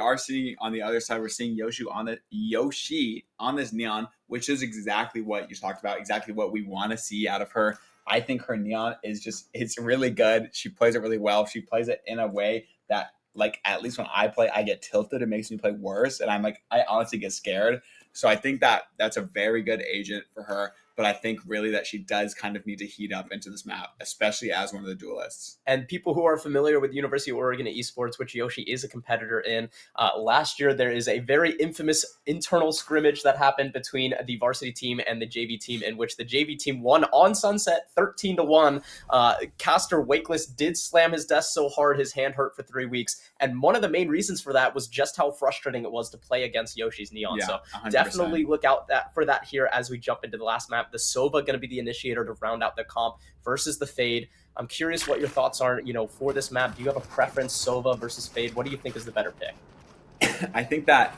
are seeing on the other side, we're seeing Yoshi on this Neon, which is exactly what you talked about, exactly what we want to see out of her. I think her Neon is it's really good. She plays it really well. She plays it in a way that, like, at least when I play, I get tilted. It makes me play worse. And I honestly get scared. So I think that that's a very good agent for her. But I think really that she does kind of need to heat up into this map, especially as one of the duelists. And people who are familiar with University of Oregon esports, which Yoshi is a competitor in, last year there is a very infamous internal scrimmage that happened between the varsity team and the JV team, in which the JV team won on Sunset 13-1. Caster Wakeless did slam his desk so hard his hand hurt for 3 weeks, and one of the main reasons for that was just how frustrating it was to play against Yoshi's Neon. Yeah, so 100%. Definitely look out for that here as we jump into the last map. The Sova going to be the initiator to round out the comp versus the Fade. I'm curious what your thoughts are, for this map. Do you have a preference, Sova versus Fade? What do you think is the better pick? I think that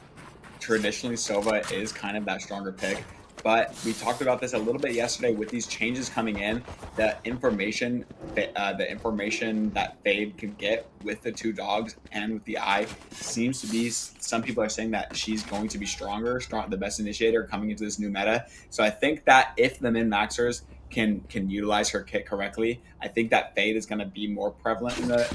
traditionally Sova is kind of that stronger pick, but we talked about this a little bit yesterday with these changes coming in. The information that Fade could get with the two dogs and with the eye seems to be, some people are saying that she's going to be the best initiator coming into this new meta. So I think that if the min-maxers can utilize her kit correctly, I think that Fade is going to be more prevalent in the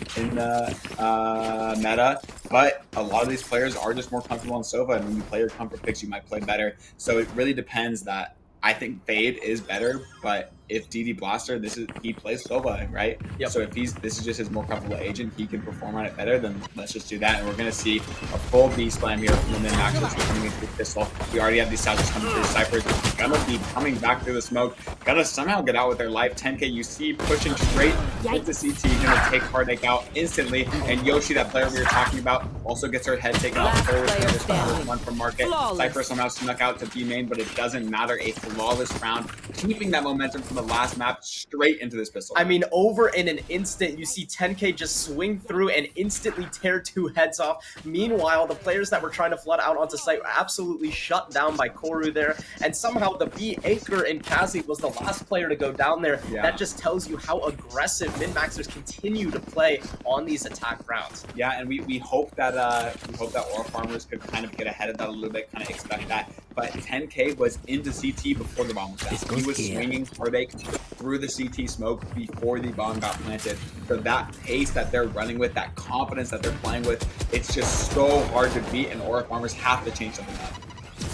meta. But a lot of these players are just more comfortable on Sova, and when you play your comfort picks, you might play better. So it really depends. That I think Fade is better, but if DD Blaster, he plays Sova, right? Yep. So if this is just his more comfortable agent, he can perform on it better, then let's just do that. And we're gonna see a full B slam here from the min-maxers coming into the pistol. We already have these Souths coming through. Cypher's gonna be coming back through the smoke, gonna somehow get out with their life. 10K you see pushing straight with the CT, gonna take Heartache out instantly. And Yoshi, that player we were talking about, also gets her head taken off first. One from Market. Cypher somehow snuck out to B main, but it doesn't matter. A flawless round, keeping that momentum from the last map straight into this pistol. I mean, over in an instant, you see 10K just swing through and instantly tear 2 heads off. Meanwhile, the players that were trying to flood out onto site were absolutely shut down by Koru there, and somehow the B Anchor and Kazi was the last player to go down there. Yeah. That just tells you how aggressive min-maxers continue to play on these attack rounds. Yeah, and we hope that Aura Farmers could kind of get ahead of that a little bit, kind of expect that. But 10K was into CT before the bomb was down. He was swinging Heartache through the CT smoke before the bomb got planted. For that pace that they're running with, that confidence that they're playing with, it's just so hard to beat, and Aura Farmers have to change something up.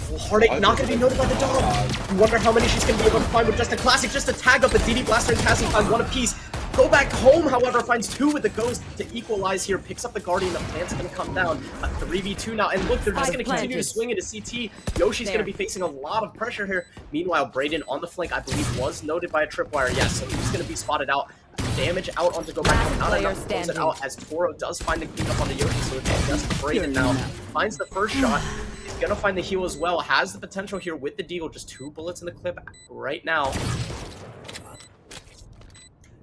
Well, Heartache not going to be noted by the dog. You wonder how many she's going to be able to find with just a classic, just a tag up. The DD Blaster and Cassie find one apiece. Go back home, however, finds 2 with the Ghost to equalize here. Picks up the Guardian. The plant's going to come down. A 3v2 now. And look, they're just going to continue to swing into CT. Yoshi's going to be facing a lot of pressure here. Meanwhile, Brayden on the flank, I believe, was noted by a tripwire. Yes, so he's going to be spotted out. Damage out onto go back. Not enough to close it out, as Toro does find the clean up on the Yoshi. So it's just Brayden now. Finds the first shot. He's going to find the heal as well. Has the potential here with the Deagle. Just 2 bullets in the clip right now.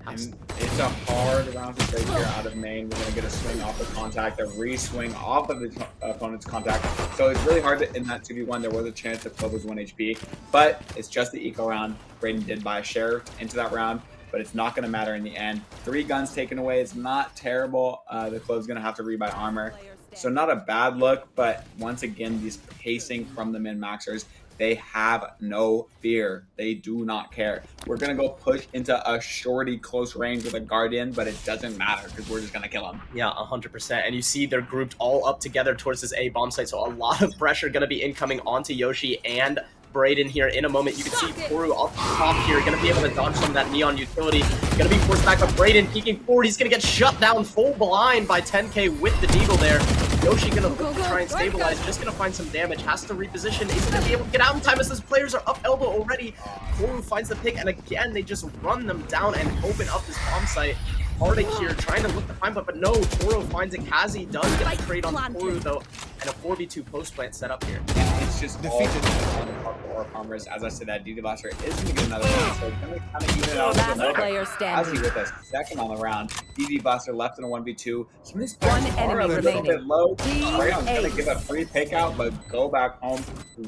And it's a hard round to break here out of main. We're going to get a swing off of contact, a re-swing off of the opponent's contact. So it's really hard in that 2v1. There was a chance that Clove was 1 HP, but it's just the eco round. Brayden did buy a share into that round, but it's not going to matter in the end. 3 guns taken away is not terrible. The Clove's going to have to rebuy armor. So not a bad look, but once again, these pacing from the min-maxers, they have no fear. They do not care. We're going to go push into a shorty close range with a Guardian, but it doesn't matter because we're just going to kill him. Yeah, 100%. And you see they're grouped all up together towards this A bomb site, so a lot of pressure going to be incoming onto Yoshi and Brayden here in a moment. You can see Koru off the top here, going to be able to dodge some of that Neon utility. Going to be forced back up. Brayden peeking forward. He's going to get shut down full blind by 10K with the Deagle there. Yoshi going to look to try and stabilize, just going to find some damage, has to reposition, isn't going to be able to get out in time as those players are up elbow already. Koru finds the pick, and again, they just run them down and open up this bomb site. Heartache here trying to look to find, but no, Toro finds it. Kazi does get a trade on Koru, though. and a 4v2 post plant set up here. And it's just all on the part of Aura Farmers. As I said, that DD Blaster is going to get another round, so it's going to kind of even it out a little bit. Kazi with a second on the round. DD Blaster left in a 1v2. Some of these players are a little bit low. Crayon's going to give a free pick out, but go back home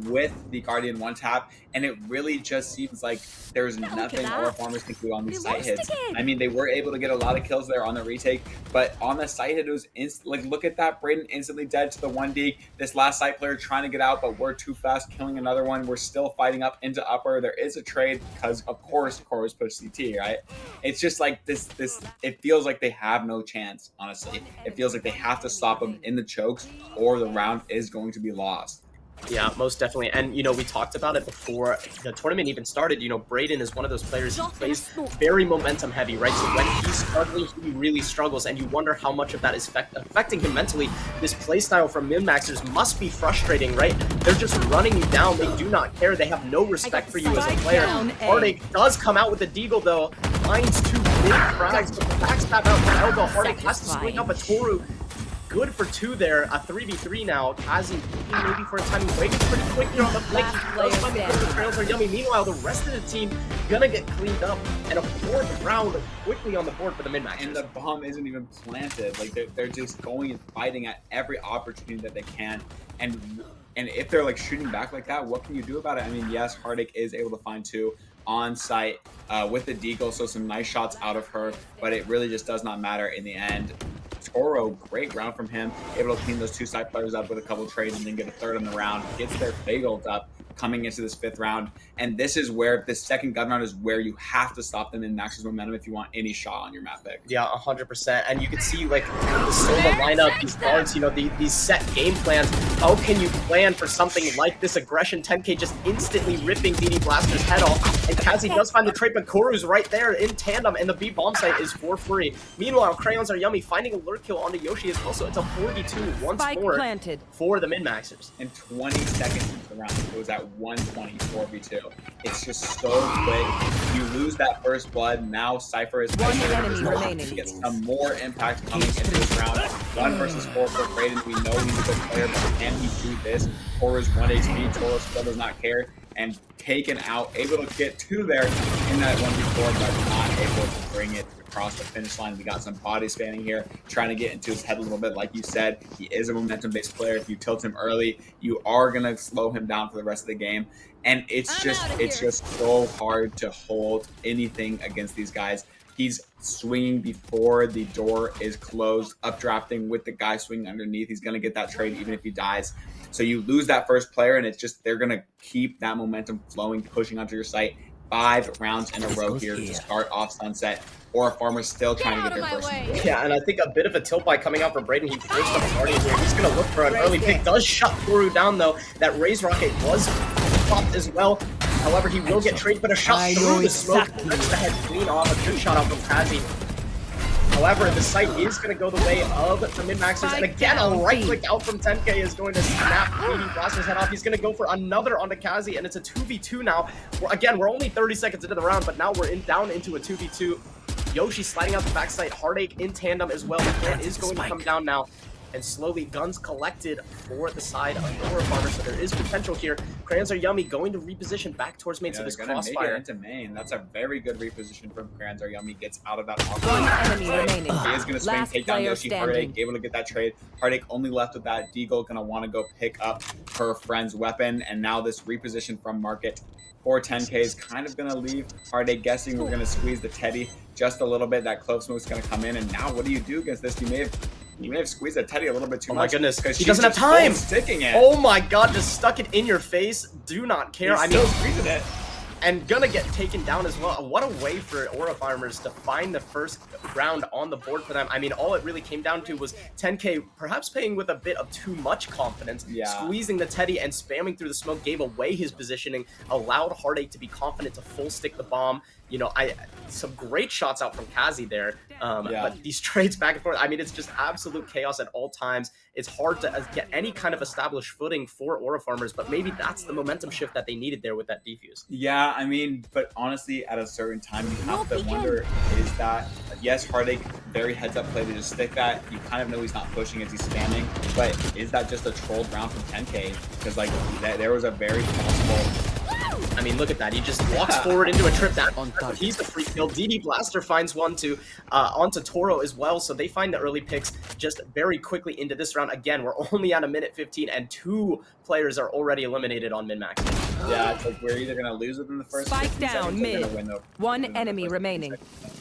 with the Guardian one tap. And it really just seems like there's nothing Aura Farmers can do on these side hits. I mean, they were able to get a lot of kills there on the retake, but on the side hit, it was like, look at that. Brayden instantly dead to the 1D. This last side player trying to get out, but we're too fast, killing another one. We're still fighting up into upper. There is a trade because, of course, Koro's pushed CT, right? It's just like this. It feels like they have no chance, honestly. It feels like they have to stop them in the chokes or the round is going to be lost. Yeah, most definitely. And, you know, we talked about it before the tournament even started. You know, Brayden is one of those players who plays very momentum heavy, right? So when he's struggling, he really struggles, and you wonder how much of that is affecting him mentally. This playstyle from min-maxers must be frustrating, right? They're just running you down. They do not care. They have no respect for you as a player. Heartache does come out with the deagle, though. Finds two big frags, but the backstab out from Elbow. Heartache has to swing up a Toru. Good for 2 there, a 3v3 now. Kazi looking maybe for a timing break. It's pretty quick here on the flank. The trails are yummy. Meanwhile, the rest of the team gonna get cleaned up, and a 4th round quickly on the board for the min-maxers. And the bomb isn't even planted. Like they're just going and fighting at every opportunity that they can. And if they're like shooting back like that, what can you do about it? I mean, yes, Heartache is able to find 2 on site with the deagle, so some nice shots out of her, but it really just does not matter in the end. Toro, great round from him, able to clean those 2 side players up with a couple trades and then get a 3rd in the round, gets their bagels up coming into this 5th round. And this is where this second gun round is where you have to stop them in max's momentum if you want any shot on your map pick. Yeah, 100%. And you can see like the Silva lineup, these guards, you know, these set game plans. How can you plan for something like this aggression? 10K just instantly ripping DD Blaster's head off. And Kazi does find the trade, but Koru's right there in tandem, and the B bomb site is for free. Meanwhile, Crayons are yummy, finding a lurk kill onto Yoshi as well. So it's a 4v2 once more for the min-maxers. In 20 seconds into the round, it was at 120 4v2. It's just so quick. You lose that first blood. Now Cypher is gets some more impact coming into this round. 1 versus 4 for Brayden. We know he's a good player, but can he do this? Tora's 1 HP. Tora still does not care. And taken out, able to get 2 there in that 1v4, but not able to bring it across the finish line. We got some body spanning here, trying to get into his head a little bit. Like you said, he is a momentum-based player. If you tilt him early, you are gonna slow him down for the rest of the game. And it's just so hard to hold anything against these guys. He's swinging before the door is closed, updrafting with the guy swinging underneath. He's gonna get that trade even if he dies. So you lose that first player, and it's just they're gonna keep that momentum flowing, pushing onto your site. 5 rounds in a row here to start off Sunset. Aura Farmer's still trying to get their first one. Yeah, and I think a bit of a tilt by coming out for Brayden. He forced up a Guardian here. He's going to look for an early pick. Does shut Toru down, though. That Raise Rocket was popped as well. However, he will get traded, but a shot through the smoke. Touch the head clean off. A good shot out from Kazi. However, the site is going to go the way of the min-maxers. And again, a right-click out from 10K is going to snap DD Blaster's head off. He's going to go for another onto Kazi, and it's a 2v2 now. Again, we're only 30 seconds into the round, but now we're down into a 2v2. Yoshi sliding out the backside. Heartache in tandem as well. The plan is going to come down now. And slowly, guns collected for the side of Aura Farmer, so there is potential here. Crayons are yummy, going to reposition back towards main, so this crossfire. Make it into main. That's a very good reposition from Crayons are yummy. Gets out of that awkward. Enemy remaining. He is going to swing, take down Yoshi. Heartache, able to get that trade. Heartache only left with that Deagle, going to want to go pick up her friend's weapon, and now this reposition from Market. 410K is kind of going to leave. Heartache guessing we're going to squeeze the Teddy just a little bit. That Clove Smoke's going to come in, and now what do you do against this? You may have squeezed that Teddy a little bit too much. Oh my goodness, he doesn't have time! Sticking it. Oh my god, just stuck it in your face. Do not care. He's still squeezing it. And gonna get taken down as well. What a way for Aura Farmers to find the first round on the board for them. I mean, all it really came down to was 10K perhaps playing with a bit of too much confidence, squeezing the Teddy and spamming through the smoke, gave away his positioning, allowed Heartache to be confident to full stick the bomb. You know, some great shots out from Kazi there, but these trades back and forth, I mean, it's just absolute chaos at all times. It's hard to get any kind of established footing for Aura Farmers, but maybe that's the momentum shift that they needed there with that defuse. Yeah, I mean, but honestly, at a certain time, you have to wonder, is that, yes, Heartache very heads-up play to just stick that. You kind of know he's not pushing as he's spamming, but is that just a trolled round from 10K? Because like there was a very possible. I mean, look at that. He just walks forward into a trip. That he's the free kill. DD Blaster finds one onto Toro as well. So they find the early picks just very quickly into this round. Again, we're only at a minute 15, and 2 players are already eliminated on min-max. Yeah, it's like we're either gonna lose within the first Spike down mid. One enemy remaining.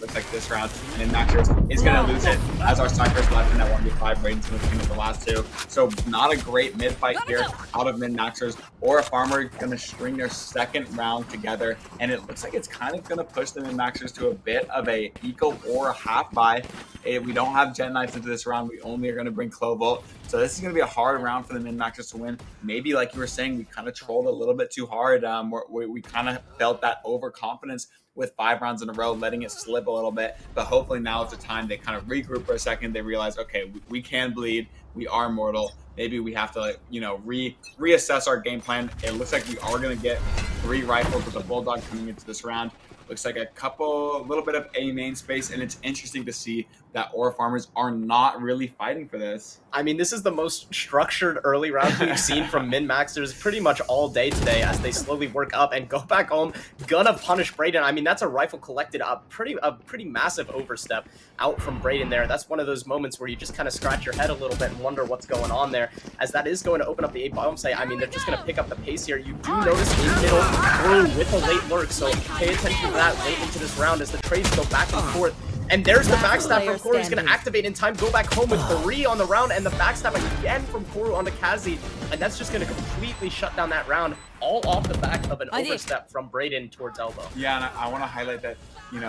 Looks like this round, min-maxers is gonna lose it as our Cypher's left in that 1v5. Brayden's gonna team with the last 2. So not a great mid fight here out of min-maxers, or a farmer gonna string their second round together, and it looks like it's kind of gonna push the min-maxers to a bit of a eco or a half buy. We don't have Gen Knights into this round. We only are gonna bring Clovolt. So this is going to be a hard round for the min-maxers to win. Maybe, like you were saying, we kind of trolled a little bit too hard. We kind of felt that overconfidence with 5 rounds in a row, letting it slip a little bit. But hopefully now is the time they kind of regroup for a second. They realize, okay, we can bleed. We are mortal. Maybe we have to, reassess our game plan. It looks like we are going to get 3 rifles with the Bulldog coming into this round. Looks like a little bit of A main space, and it's interesting to see that Aura farmers are not really fighting for this. I mean, this is the most structured early round we've seen from min-maxers pretty much all day today as they slowly work up and go back home. Gonna punish Brayden. I mean, that's a rifle collected, a pretty massive overstep out from Brayden there. That's one of those moments where you just kind of scratch your head a little bit and wonder what's going on there, as that is going to open up the A bomb site. I mean, they're just going to pick up the pace here. You do notice in middle through with a late lurk, so pay attention to that late into this round as the trades go back and forth. And there's the backstab from Koru. He's going to activate in time, go back home with 3 on the round, and the backstab again from Koru onto Kazi. And that's just going to completely shut down that round, all off the back of an overstep from Brayden towards elbow. Yeah, and I want to highlight that, we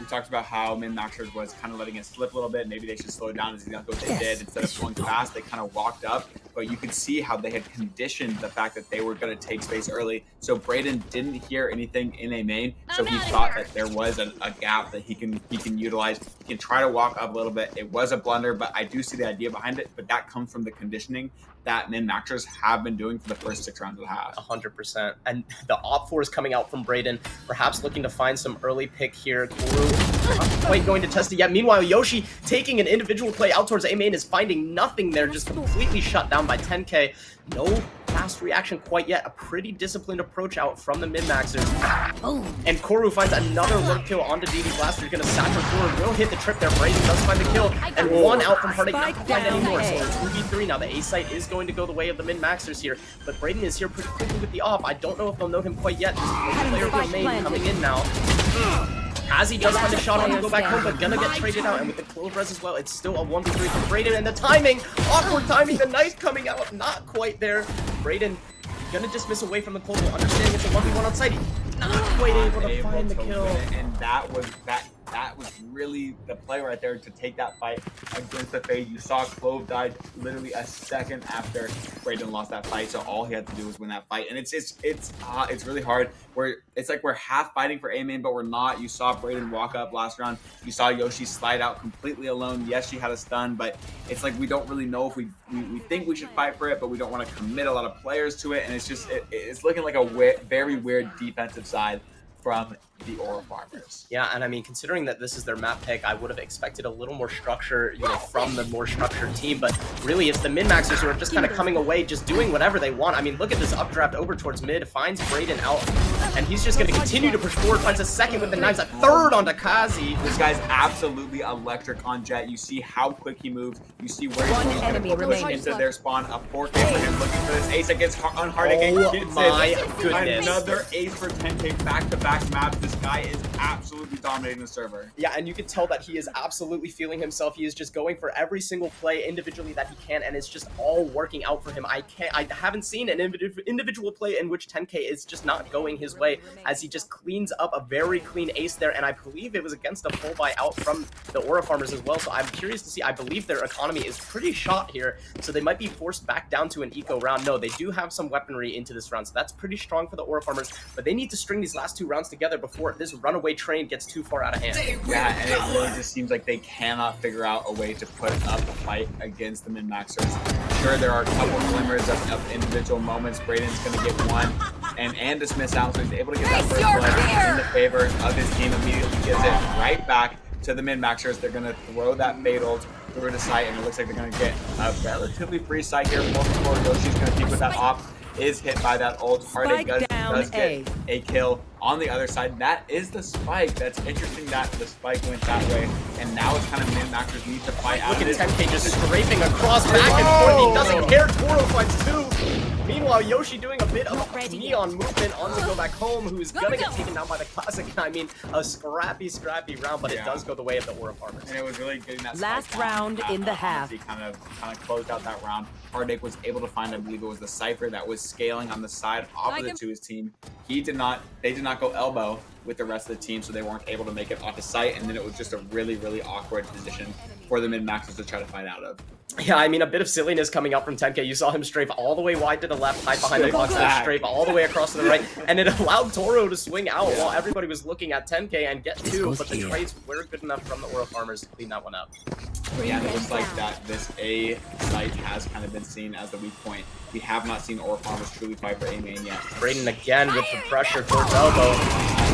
talked about how min-maxers was kind of letting it slip a little bit. Maybe they should slow down as exactly what they did. Instead of going fast, they kind of walked up. But you could see how they had conditioned the fact that they were going to take space early. So Brayden didn't hear anything in a main, so he thought that there was a gap that he can utilize. He can try to walk up a little bit. It was a blunder, but I do see the idea behind it. But that comes from the conditioning that min-maxers have been doing for the first 6 rounds of the half. 100%. And the op 4 is coming out from Brayden, perhaps looking to find some early pick here. Koru not quite going to test it yet. Meanwhile, Yoshi taking an individual play out towards A main is finding nothing there, just completely shut down by 10K. No fast reaction quite yet. A pretty disciplined approach out from the min-maxers. And Koru finds another lurk kill onto DD Blaster. He's going to sack her forward. Will hit the trip there. Brayden does find the kill. And 1 out from Heartache. Not find anymore. So it's 2v3 now. The A site is going to go the way of the min-maxers here. But Brayden is here pretty quickly with the off. I don't know if they'll note him quite yet. This player remain coming in now. As he does find a shot on to go back home, but gonna get traded out, and with the clove res as well, it's still a 1v3 from Brayden, and the timing, awkward timing, the knife coming out, not quite there. Brayden gonna dismiss away from the clove, understanding it's a 1v1 on site. Not quite able to find the kill. And that was really the play right there to take that fight against the Fade. You saw Clove died literally a second after Brayden lost that fight, so all he had to do was win that fight. And it's really hard. It's like we're half fighting for A main, but we're not. You saw Brayden walk up last round. You saw Yoshi slide out completely alone. Yes, she had a stun, but it's like we don't really know if we think we should fight for it, but we don't want to commit a lot of players to it. And it's just it's looking like a very weird defensive side from the Aura farmers. Yeah, and I mean, considering that this is their map pick, I would have expected a little more structure, from the more structured team, but really it's the min-maxers who are just kind of coming away, just doing whatever they want. I mean, look at this updraft over towards mid, finds Brayden out, and he's just going to continue to push forward, finds a second with the knives, a third onto Kazi. This guy's absolutely electric on Jet. You see how quick he moves. You see where he's pushing into their spawn. A 4K for him, looking for this ace against on Heartache. Oh my goodness. Another ace for 10K back-to-back maps. This guy is absolutely dominating the server. Yeah, and you can tell that he is absolutely feeling himself. He is just going for every single play individually that he can, and it's just all working out for him. I haven't seen an individual play in which 10K is just not going his way, as he just cleans up a very clean ace there, and I believe it was against a full buy out from the Aura farmers as well, so I'm curious to see. I believe their economy is pretty shot here, so they might be forced back down to an eco round. No, they do have some weaponry into this round, so that's pretty strong for the Aura farmers, but they need to string these last 2 rounds together before this runaway train gets too far out of hand. Yeah, and it really just seems like they cannot figure out a way to put up a fight against the min-maxers. Sure, there are a couple glimmers of individual moments. Brayden's going to get one and dismiss out, so he's able to get that first blood in the favor of his team. Immediately gives it right back to the min-maxers. They're going to throw that fade ult through the site, and it looks like they're going to get a relatively free site here. Before Yoshi's going to peek with that op, is hit by that ult. Heartache does get a kill on the other side. That is the spike. That's interesting that the spike went that way, and now it's kind of min-maxers need to fight out. Look at 10K just scraping across back and forth. He doesn't care. Toro finds 2. Meanwhile, Yoshi doing a bit of neon movement on the go back home, who's gonna get taken down by the classic. I mean, a scrappy round, but it does go the way of the Aura farmers. And it was really getting that last round in the half. He kind of closed out that round. Heartache was able to find, I believe it was the Cypher that was scaling on the side opposite to his team. They did not go elbow with the rest of the team, so they weren't able to make it off the site, and then it was just a really, really awkward position for the min-maxers to try to fight out of. Yeah, I mean, a bit of silliness coming out from 10K. You saw him strafe all the way wide to the left, hide behind the box, and strafe all the way across to the right, and it allowed Toro to swing out while everybody was looking at 10K and get 2, but the trades were good enough from the Aura farmers to clean that one up. Yeah, and it looks like that this A site has kind of been seen as the weak point. We have not seen Aura farmers truly fight for A main yet. Brayden again with the pressure towards elbow.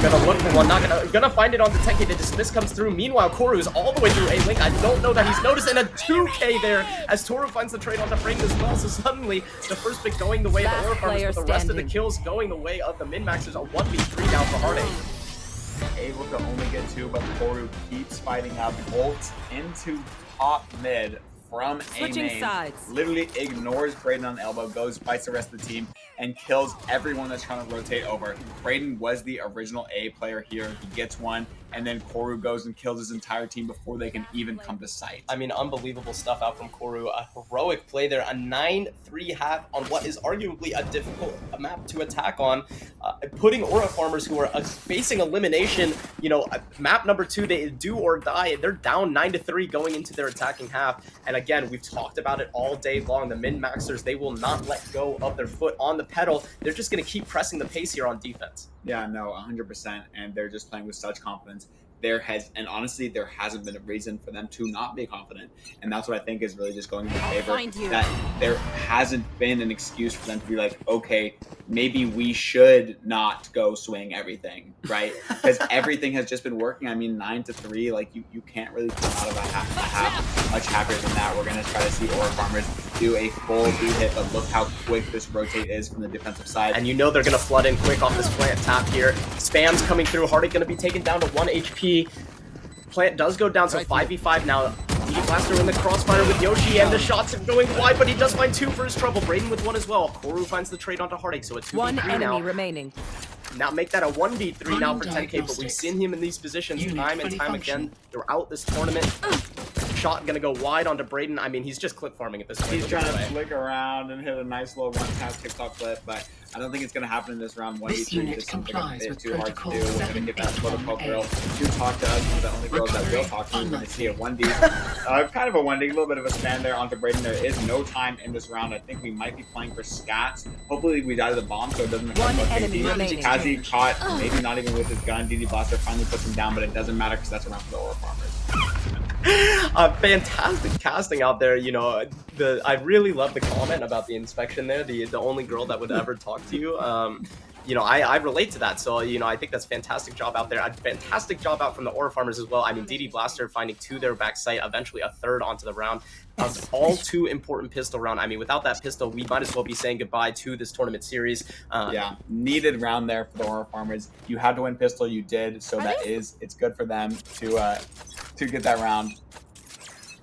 Gonna look for one, gonna find it on the 10K. The dismiss comes through. Meanwhile, Koru is all the way through A-Link. I don't know that he's noticed, and a 2K there as Toru finds the trade onto Brayden as well. So suddenly, the first pick going the way of the Aura farmers, but the rest of the kills going the way of the min-maxers. A 1v3 now for Heartache. Able to only get 2, but Koru keeps fighting up. Ults into top mid from A main. Sides. Literally ignores Brayden on elbow, goes, fights the rest of the team, and kills everyone that's trying to rotate over. Brayden was the original A player here. He gets one, and then Koru goes and kills his entire team before they can even come to sight. I mean, unbelievable stuff out from Koru. A heroic play there. A 9-3 half on what is arguably a difficult map to attack on. Putting Aura farmers who are facing elimination, you know, map number 2, they do or die. They're down 9-3 going into their attacking half. And again, we've talked about it all day long. The min-maxers, they will not let go of their foot on the pedal. They're just going to keep pressing the pace here on defense. Yeah, no, 100%. And they're just playing with such confidence. And honestly, there hasn't been a reason for them to not be confident. And that's what I think is really just going in their favor. That there hasn't been an excuse for them to be like, okay, maybe we should not go swing everything, right? Because everything has just been working. I mean, 9-3, like you can't really come out of a half much happier than that. We're going to try to see Aura farmers do a full boot hit, but look how quick this rotate is from the defensive side. And you know they're going to flood in quick off this plant tap here. Spam's coming through. Heartache going to be taken down to 1 HP. Plant does go down, so 5v5 now. DD Blaster in the crossfire with Yoshi, and the shots are going wide, but he does find 2 for his trouble. Brayden with 1 as well. Koru finds the trade onto Heartache, so it's 2v3 1 enemy now. remaining. Now make that a 1v3 now for 10K, but we've seen him in these positions time and time again throughout this tournament. Shot gonna go wide onto Brayden. I mean, he's just clip farming at this point. He's trying to flick around and hit a nice little one-tap TikTok clip, but I don't think it's going to happen in this round. 1v3 is something a bit too hard to do. We're going to get that protocol girl to talk to us. One of the only girls that will talk to you. We're going to see a 1D. Kind of a 1D, a little bit of a stand there onto Brayden. There is no time in this round. I think we might be playing for scats. Hopefully we die to the bomb so it doesn't affect One enemy remaining. Kazi caught, maybe not even with his gun. DD Blaster finally puts him down, but it doesn't matter because that's a round for the Aura farmers. Fantastic casting out there. You know, I really love the comment about the inspection there. The only girl that would ever talk to you. You know, I relate to that. So, you know, I think that's fantastic job out there. A fantastic job out from the Aura farmers as well. I mean, DD Blaster finding 2 their back sight, eventually a 3rd onto the round. All too important pistol round. I mean, without that pistol, we might as well be saying goodbye to this tournament series. Yeah, needed round there for the Aura farmers. You had to win pistol, you did. So it's good for them to get that round.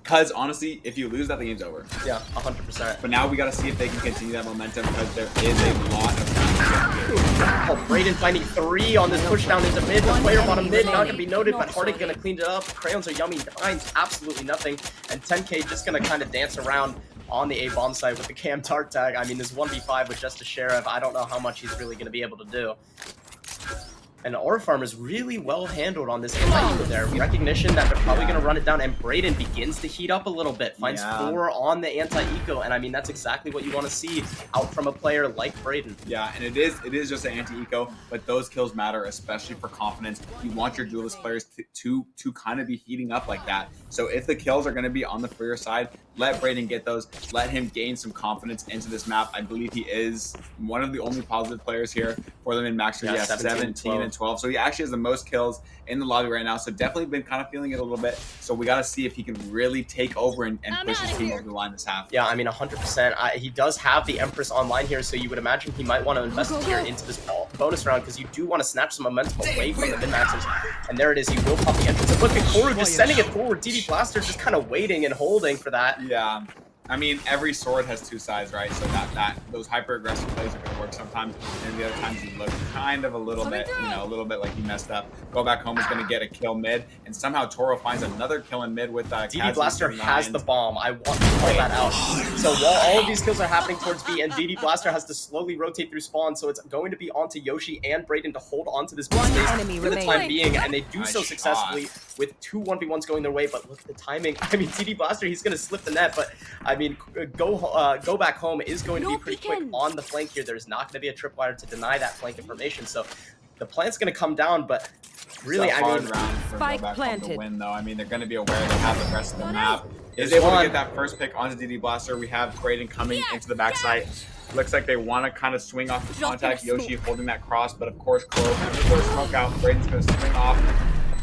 Because honestly, if you lose that, the game's over. Yeah, 100%. But now we got to see if they can continue that momentum because there is a lot of time. Oh, Brayden finding 3 on this push down into mid. The player bottom mid, not going to be noted, but Heartache going to clean it up. Crayons are yummy, finds absolutely nothing. And 10K just going to kind of dance around on the A-bomb side with the Cam Tart tag. I mean, this 1v5 with just a Sheriff, I don't know how much he's really going to be able to do. And Aura farm is really well handled on this anti-eco there. Recognition that they're probably going to run it down, and Brayden begins to heat up a little bit. Finds 4 on the anti-eco, and I mean, that's exactly what you want to see out from a player like Brayden. Yeah, and it is just an anti-eco, but those kills matter, especially for confidence. You want your duelist players to kind of be heating up like that. So if the kills are going to be on the freer side, let Brayden get those. Let him gain some confidence into this map. I believe he is one of the only positive players here for for the min-maxers. Yeah, Yeah, 17 and 12. So he actually has the most kills in the lobby right now. So definitely been kind of feeling it a little bit. So we got to see if he can really take over and push his team over the line this half. Yeah, I mean, 100%. He does have the Empress online here, so you would imagine he might want to invest here into this bonus round because you do want to snatch some momentum away from the min-maxers. And there it is. He will pop the entrance. And look at Koru just sending it forward. DD Blaster just kind of waiting and holding for that. Yeah. I mean, every sword has two sides, right? So that those hyper aggressive plays are going to work sometimes, and the other times you look kind of a little bit like he messed up. Go back home is going to get a kill mid, and somehow Toro finds another kill in mid with DD Blaster has the bomb. I want to call that out. So while all of these kills are happening towards B, and DD Blaster has to slowly rotate through spawn, so it's going to be onto Yoshi and Brayden to hold onto this big space for the time being, and they do so successfully with 2 1v1s going their way. But look at the timing. I mean, DD Blaster, he's going to slip the net, but I mean, go back home is going to be pretty quick on the flank here. There's not going to be a tripwire to deny that flank information. So the plant's going to come down, but really, I mean, round for spike go back planted. home to win, though. I mean, they're going to be aware they have the rest of the map. Is able to get that first pick onto DD Blaster. We have Brayden coming into the backside. Looks like they want to kind of swing off the contact. Yoshi holding that cross, but of course, Crow before smoke out. Brayden's going to swing off,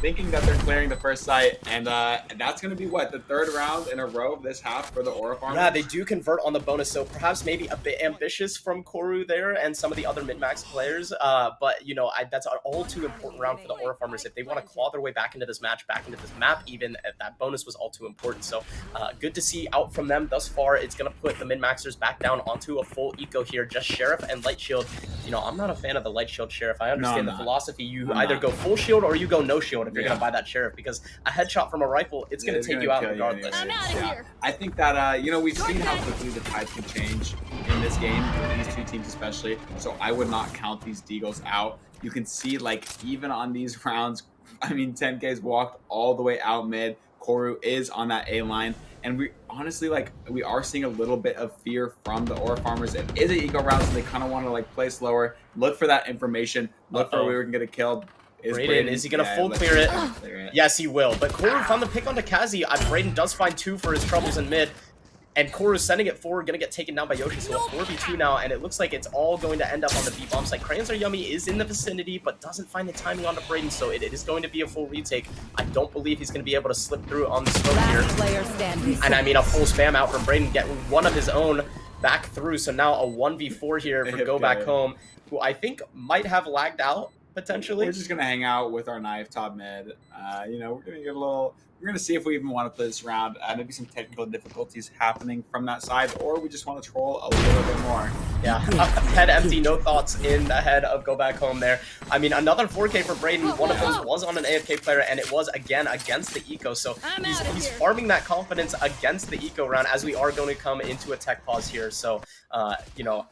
thinking that they're clearing the first site, and that's going to be what, the third round in a row of this half for the Aura Farmers? Yeah, they do convert on the bonus, so perhaps maybe a bit ambitious from Koru there and some of the other min-max players, but you know, that's an all too important round for the Aura Farmers. If they want to claw their way back into this match, back into this map, even that bonus was all too important. So good to see out from them thus far. It's going to put the min-maxers back down onto a full eco here, just Sheriff and Light Shield. You know, I'm not a fan of the Light Shield Sheriff. I understand the philosophy. You either go full shield or you go no shield if you're going to buy that Sheriff, because a headshot from a rifle, it's going to take you out regardless. I'm out of here. I think that, you know, we've seen how quickly the tides can change in this game, these two teams especially, so I would not count these Deagles out. You can see, like, even on these rounds, I mean, 10K's walked all the way out mid. Koru is on that A line, and we honestly, like, we are seeing a little bit of fear from the Aura Farmers. It is an eco round, so they kind of want to, like, play slower, look for that information, look for where we can get a kill. Brayden, is he going to full clear it? Yes, he will. But Koru found the pick onto Kazi. Brayden does find 2 for his troubles in mid. And Koru's sending it forward, going to get taken down by Yoshi. So a 4v2 now, and it looks like it's all going to end up on the B-bomb site. Crayons Are Yummy is in the vicinity, but doesn't find the timing onto Brayden, so it is going to be a full retake. I don't believe he's going to be able to slip through on the smoke here. And I mean, a full spam out from Brayden, get one of his own back through. So now a 1v4 here for Go Back Home, who I think might have lagged out. Potentially, we're just gonna hang out with our knife top mid. You know, we're gonna get a little. We're gonna see if we even want to play this round. Maybe some technical difficulties happening from that side, or we just want to troll a little bit more. Yeah, head empty, no thoughts in the head of Go Back Home there. I mean, another 4K for Brayden. One of those was on an AFK player, and it was again against the eco. So he's farming that confidence against the eco round as we are going to come into a tech pause here. So, you know.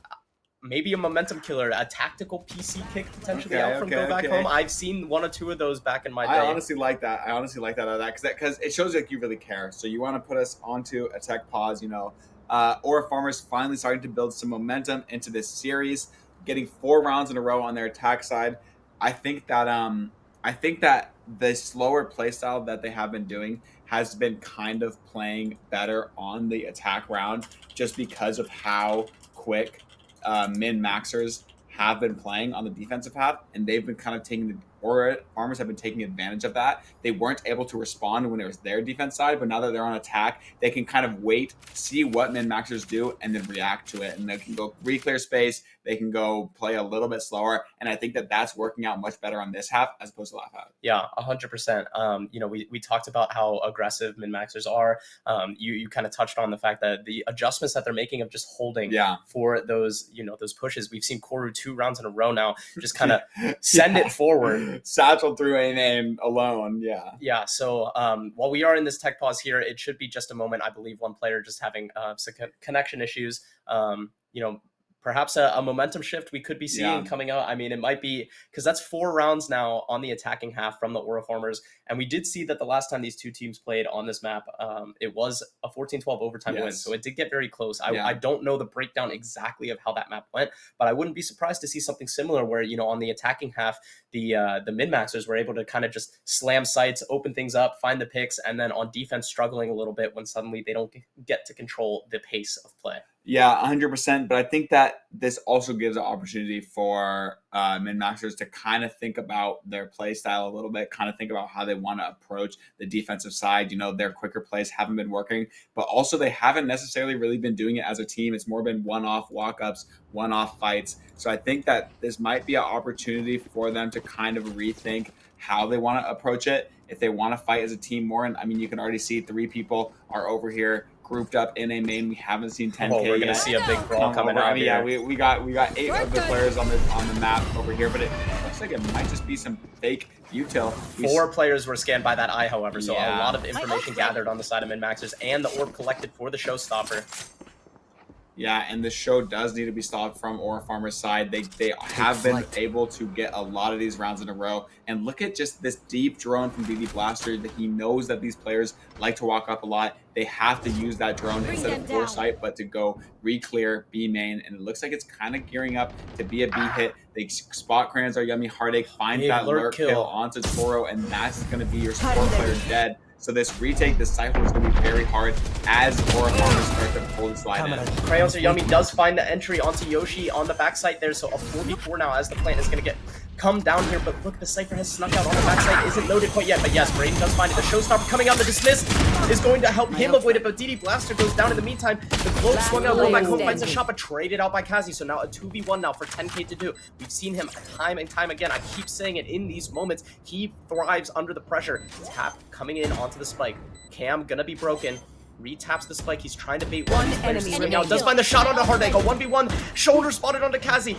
Maybe a momentum killer, a tactical PC kick potentially out from Go Back Home. I've seen 1 or 2 of those back in my day. I honestly like that. I honestly like that out of that because it shows like you really care. So you want to put us onto a tech pause. You know, Aura Farmers finally starting to build some momentum into this series, getting 4 rounds in a row on their attack side. I think that the slower playstyle that they have been doing has been kind of playing better on the attack round, just because of how quick min-maxers have been playing on the defensive half, and they've been kind of taking the Aura Farmers have been taking advantage of that. They weren't able to respond when it was their defense side, but now that they're on attack, they can kind of wait, see what min-maxers do, and then react to it. And they can go re-clear space, they can go play a little bit slower, and I think that that's working out much better on this half as opposed to last half. Yeah, 100%. You know, we talked about how aggressive min-maxers are. You kind of touched on the fact that the adjustments that they're making of just holding for those, you know, those pushes. We've seen Koru 2 rounds in a row now, just kind of send it forward. Satchel through a name alone, yeah. So while we are in this tech pause here, it should be just a moment. I believe one player just having some connection issues. You know, perhaps a momentum shift we could be seeing coming out. I mean, it might be because that's 4 rounds now on the attacking half from the Aura Farmers. And we did see that the last time these two teams played on this map, it was a 14-12 overtime win. So it did get very close. I don't know the breakdown exactly of how that map went, but I wouldn't be surprised to see something similar where, you know, on the attacking half, the min-maxers were able to kind of just slam sites, open things up, find the picks, and then on defense struggling a little bit when suddenly they don't get to control the pace of play. Yeah, 100%. But I think that this also gives an opportunity for min-maxers to kind of think about their play style a little bit, kind of think about how they want to approach the defensive side. You know, their quicker plays haven't been working, but also they haven't necessarily really been doing it as a team. It's more been one-off walk-ups, one-off fights. So I think that this might be an opportunity for them to kind of rethink how they want to approach it. If they want to fight as a team more, and I mean, you can already see 3 people are over here grouped up in a main. We haven't seen 10K Oh, we're gonna yet. see a big brawl coming out. I mean, yeah, we got 8 of the players on the map over here, but it looks like it might just be some fake util. 4 players were scanned by that eye, however, so a Yeah. lot of information gathered on the side of min-maxers, and the orb collected for the showstopper. Yeah, and the show does need to be stopped from Aura Farmer's side. They have been able to get a lot of these rounds in a row. And look at just this deep drone from DD Blaster that he knows that these players like to walk up a lot. They have to use that drone instead of foresight, but to go re-clear B main. And it looks like it's kind of gearing up to be a B hit. They spot Crayons are Yummy Heartache, find that lurk kill onto Toro, and that's going to be your support player dead. So this retake, this cycle is going to be very hard as Aura Farmers start to pull this line in. Crayons are Yummy does find the entry onto Yoshi on the backside there, so a 4v4 now as the plant is going to come down here, but look, the Cypher has snuck out on the backside, isn't loaded quite yet, but yes, Brayden does find it. The showstopper coming out, the dismiss is going to help him avoid it, but DD Blaster goes down in the meantime. The cloak swung out, back home, finds a shot, but traded out by Kazi, so now a 2v1 now for 10K to do. We've seen him time and time again, I keep saying it in these moments, he thrives under the pressure. Tap coming in onto the spike. Cam gonna be broken. Retaps the spike. He's trying to bait one enemy. Does find the shot onto Heartache. A 1v1. Shoulder spotted onto Kazi.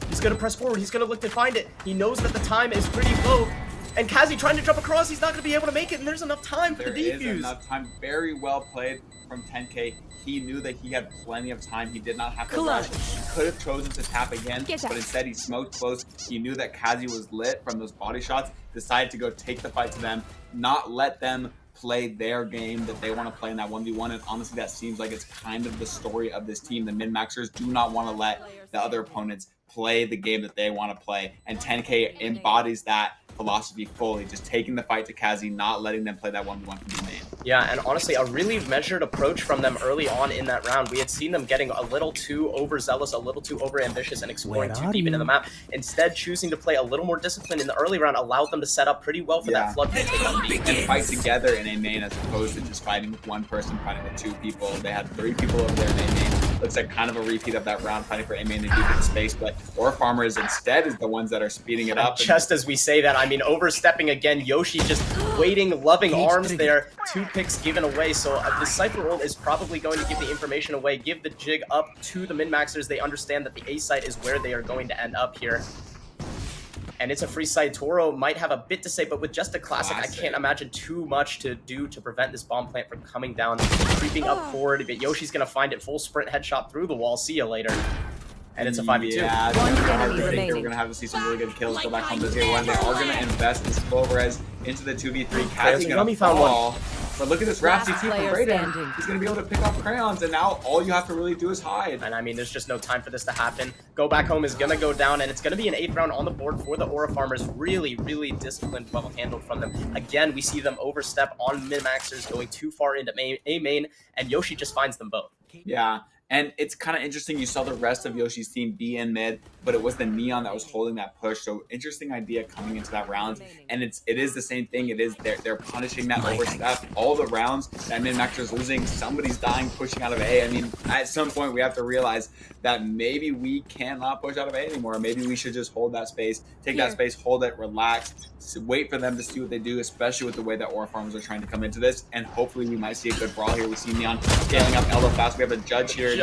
He's going to press forward. He's going to look to find it. He knows that the time is pretty low. And Kazi trying to jump across. He's not going to be able to make it. And there's enough time for the defuse. There is enough time. Very well played from 10K. He knew that he had plenty of time. He did not have to rush. He could have chosen to tap again, but instead he smoked close. He knew that Kazi was lit from those body shots. Decided to go take the fight to them. Not let them play their game that they want to play in that 1v1, and honestly that seems like it's kind of the story of this team. The min-maxers do not want to let the other opponents play the game that they want to play, and 10K embodies that philosophy fully, just taking the fight to Kazi, not letting them play that 1v1 from the main. Yeah, and honestly, a really measured approach from them early on in that round. We had seen them getting a little too overzealous, a little too overambitious, and exploring too deep into the map. Instead, choosing to play a little more disciplined in the early round allowed them to set up pretty well for that flood to take on B. And fight together in a main as opposed to just fighting with one person, fighting with 2 people. They had 3 people over there in a main. Looks like kind of a repeat of that round, fighting for A main and deep in space, but Aura Farmers instead is the ones that are speeding it up. Just as we say that, I mean, overstepping again, Yoshi just waiting, loving arms there. 2 picks given away, so the Cypher roll is probably going to give the information away, give the jig up to the min-maxers. They understand that the A site is where they are going to end up here. And it's a free site. Toro might have a bit to say, but with just a classic, I can't imagine too much to do to prevent this bomb plant from coming down, creeping up forward. But Yoshi's going to find it, full sprint headshot through the wall. See you later. And it's a 5v2. Yeah, I think we're going to have to see some really good kills go back home this year one. They are going to invest this Flores into the 2v3. Kazi going to fall. But look at this Rhapsody team from Brayden. He's going to be able to pick off Crayons, and now all you have to really do is hide. And I mean, there's just no time for this to happen. Go back home is going to go down, and it's going to be an 8th round on the board for the Aura Farmers. Really, really disciplined, well handled from them. Again, we see them overstep on min-maxers, going too far into A main, and Yoshi just finds them both. Yeah. And it's kind of interesting. You saw the rest of Yoshi's team be in mid, but it was the Neon that was holding that push. So interesting idea coming into that round. And it is the same thing. It is they're punishing that overstep. All the rounds that min-maxers losing, somebody's dying, pushing out of A. I mean, at some point we have to realize that maybe we cannot push out of A anymore. Maybe we should just hold that space, take that space, hold it, relax, wait for them to see what they do, especially with the way that Aura Farmers are trying to come into this. And hopefully we might see a good brawl here. We see Neon scaling up elbow fast. We have a judge here.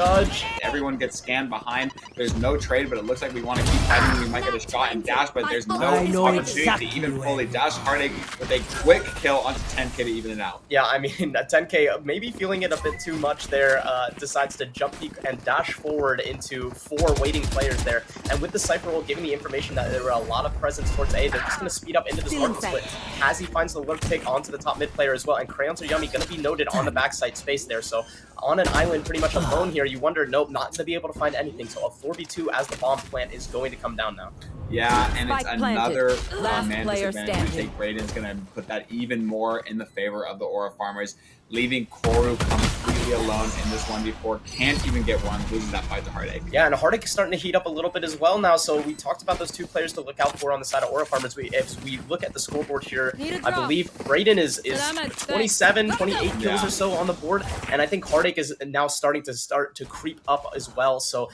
Everyone gets scanned behind. There's no trade, but it looks like we want to keep fighting. We might get a shot and dash, but there's no opportunity to even fully dash. Heartache with a quick kill onto 10K to even it out. Yeah, I mean, 10K maybe feeling it a bit too much there, decides to jump peek and dash forward into 4 waiting players there. And with the Cypher roll giving the information that there were a lot of presence towards A, they're just going to speed up into this market split. Kazi finds the lurk pick onto the top mid player as well, and Crayons are Yummy going to be noted on the backside space there. So on an island pretty much alone here, you wonder, nope, not going to be able to find anything. So a 4v2 as the bomb plant is going to come down now. Yeah, and it's another man player disadvantage. I think Brayden's going to put that even more in the favor of the Aura Farmers, leaving Koru completely completely alone in this 1v4. Can't even get one, loses that fight to Heartache. Yeah, and Heartache is starting to heat up a little bit as well now, so we talked about those two players to look out for on the side of Aura Farmers. If we look at the scoreboard here, I believe Brayden is 27, 28 kills or so on the board, and I think Heartache is now starting to creep up as well, so,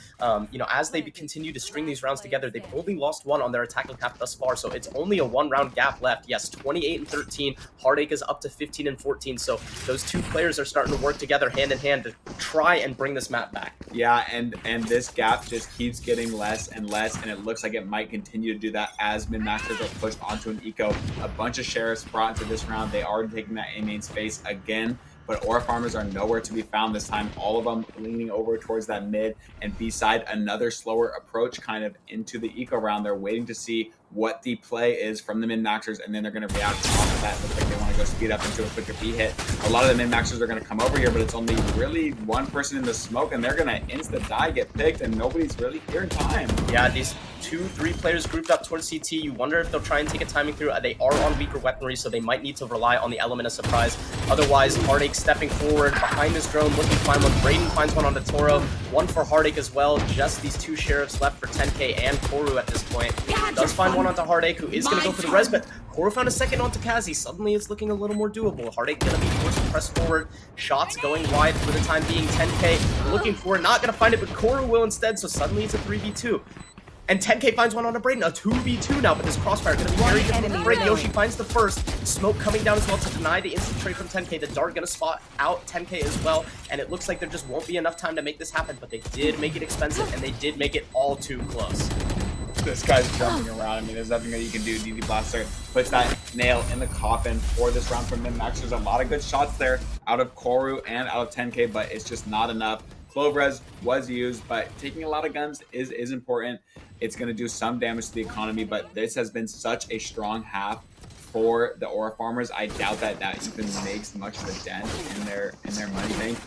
you know, as they continue to string these rounds together, they've only lost one on their attacking half thus far, so it's only a one-round gap left. Yes, 28 and 13, Heartache is up to 15 and 14, so those two players are starting to work together hand in hand to try and bring this map back. Yeah, and this gap just keeps getting less and less, and it looks like it might continue to do that as min-maxers are pushed onto an eco. A bunch of sheriffs brought into this round. They are taking that A main space again, but Aura Farmers are nowhere to be found this time. All of them leaning over towards that mid, and beside another slower approach kind of into the eco round. They're waiting to see what the play is from the min-maxers, and then they're going to react off of that. Looks like they want to go speed up into a quicker B hit. A lot of the min-maxers are going to come over here, but it's only really one person in the smoke, and they're going to insta-die, get picked, and nobody's really here in time. Yeah, these 2-3 players grouped up towards CT. You wonder if they'll try and take a timing through. They are on weaker weaponry, so they might need to rely on the element of surprise. Otherwise, Heartache stepping forward behind this drone, looking to find one. Brayden finds one on the Toro. One for Heartache as well. Just these two sheriffs left for 10K and Koru at this point. Does find one onto Heartache, who is going to go for the res, but Koru found a second onto Kazi. Suddenly it's looking a little more doable. Heartache going to be forced to press forward. Shots going wide for the time being. 10K looking for it, not going to find it, but Koru will instead, so suddenly it's a 3v2. And 10K finds one on a Brayden, a 2v2 now, but this crossfire going to be very difficult for Brayden. Yoshi finds the first. Smoke coming down as well to deny the instant trade from 10K. The dart going to spot out 10K as well, and it looks like there just won't be enough time to make this happen, but they did make it expensive, and they did make it all too close. This guy's jumping around. I mean, there's nothing that you can do. DD Blaster puts that nail in the coffin for this round from min-max. There's a lot of good shots there out of Koru and out of 10K, but it's just not enough. Clovrez was used, but taking a lot of guns is important. It's going to do some damage to the economy, but this has been such a strong half for the Aura Farmers. I doubt that that even makes much of a dent in their money bank.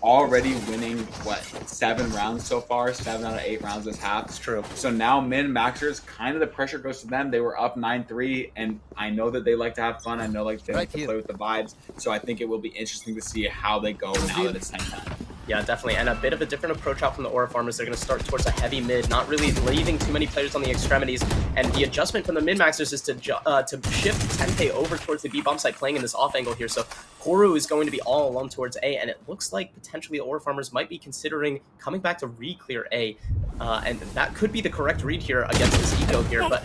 Already winning, what, 7 rounds so far? 7 out of 8 rounds this half. It's true. So now min-maxers, kind of the pressure goes to them. They were up 9-3, and I know that they like to have fun. I know like they like to play with the vibes. So I think it will be interesting to see how they go now that it's 10-10. Yeah, definitely, and a bit of a different approach out from the Aura Farmers. They're going to start towards a heavy mid, not really leaving too many players on the extremities, and the adjustment from the mid-maxers is to shift 10K over towards the B bomb site, playing in this off angle here, so Koru is going to be all alone towards A, and it looks like potentially the Aura Farmers might be considering coming back to re-clear A, and that could be the correct read here against this eco here, but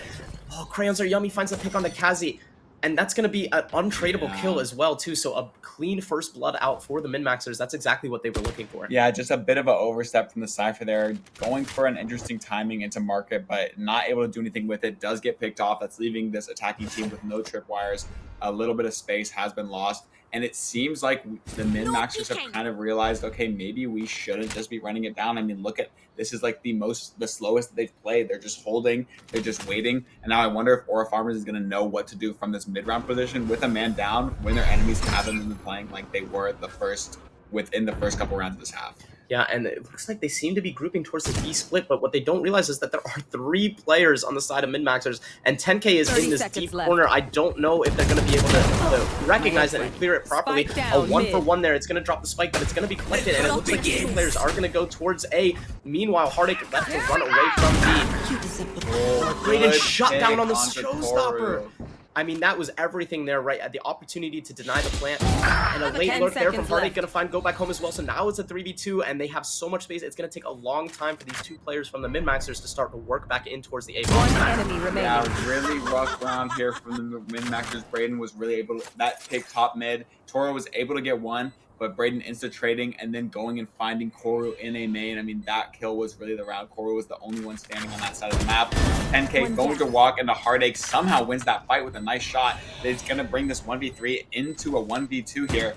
oh, Crayons Are Yummy finds the pick on the Kazi. And that's going to be an untradeable kill as well, too. So a clean first blood out for the min-maxers. That's exactly what they were looking for. Yeah, just a bit of an overstep from the Cypher there. Going for an interesting timing into market, but not able to do anything with it. Does get picked off. That's leaving this attacking team with no tripwires. A little bit of space has been lost. And it seems like the min-maxers have kind of realized, okay, maybe we shouldn't just be running it down. I mean, look at this is like the slowest that they've played. They're just holding, they're just waiting. And now I wonder if Aura Farmers is going to know what to do from this mid-round position with a man down when their enemies haven't been playing like they were within the first couple rounds of this half. Yeah, and it looks like they seem to be grouping towards the B split, but what they don't realize is that there are 3 players on the side of min-maxers, and 10K is in this deep corner. I don't know if they're going to be able to recognize it and clear it properly. A 1-for-1 there. It's going to drop the spike, but it's going to be collected, and it looks like 2 players are going to go towards A. Meanwhile, Heartache left to run away from B. Brayden shut down on the showstopper. I mean, that was everything there, right? At the opportunity to deny the plant. And a late lurk there from Heartache, going to find go back home as well. So now it's a 3v2, and they have so much space. It's going to take a long time for these 2 players from the min-maxers to start to work back in towards the A bomb. Yeah, really rough round here from the min-maxers. Brayden was really able to, that pick top mid. Toro was able to get one, but Brayden insta-trading and then going and finding Koru in a main. I mean, that kill was really the round. Koru was the only one standing on that side of the map. 10K going to walk into Heartache, somehow wins that fight with a nice shot. It's going to bring this 1v3 into a 1v2 here.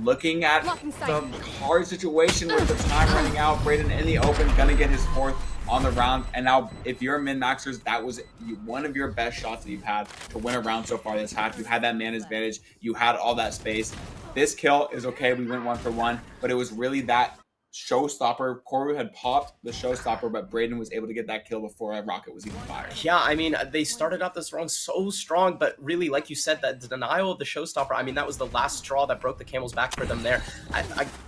Looking at the hard situation with the time running out, Brayden in the open, going to get his 4th on the round. And now, if you're min-maxers, that was one of your best shots that you've had to win a round so far this half. You had that man advantage. You had all that space. This kill is okay. We went 1-for-1, but it was really that showstopper. Koru had popped the showstopper, but Braden was able to get that kill before a rocket was even fired. Yeah, I mean, they started out this round so strong, but really, like you said, that denial of the showstopper, I mean, that was the last straw that broke the camel's back for them there.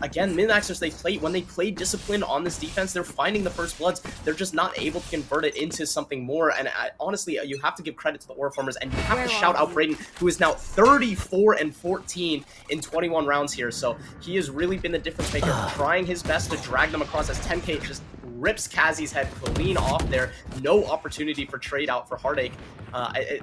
Again, min-maxers, when they play discipline on this defense, they're finding the first bloods. They're just not able to convert it into something more. And honestly, you have to give credit to the Aura farmers, and you have to shout out Braden, who is now 34-14 in 21 rounds here. So he has really been the difference maker, trying his best to drag them across as 10K just rips Kazi's head clean off there. No opportunity for trade out for Heartache.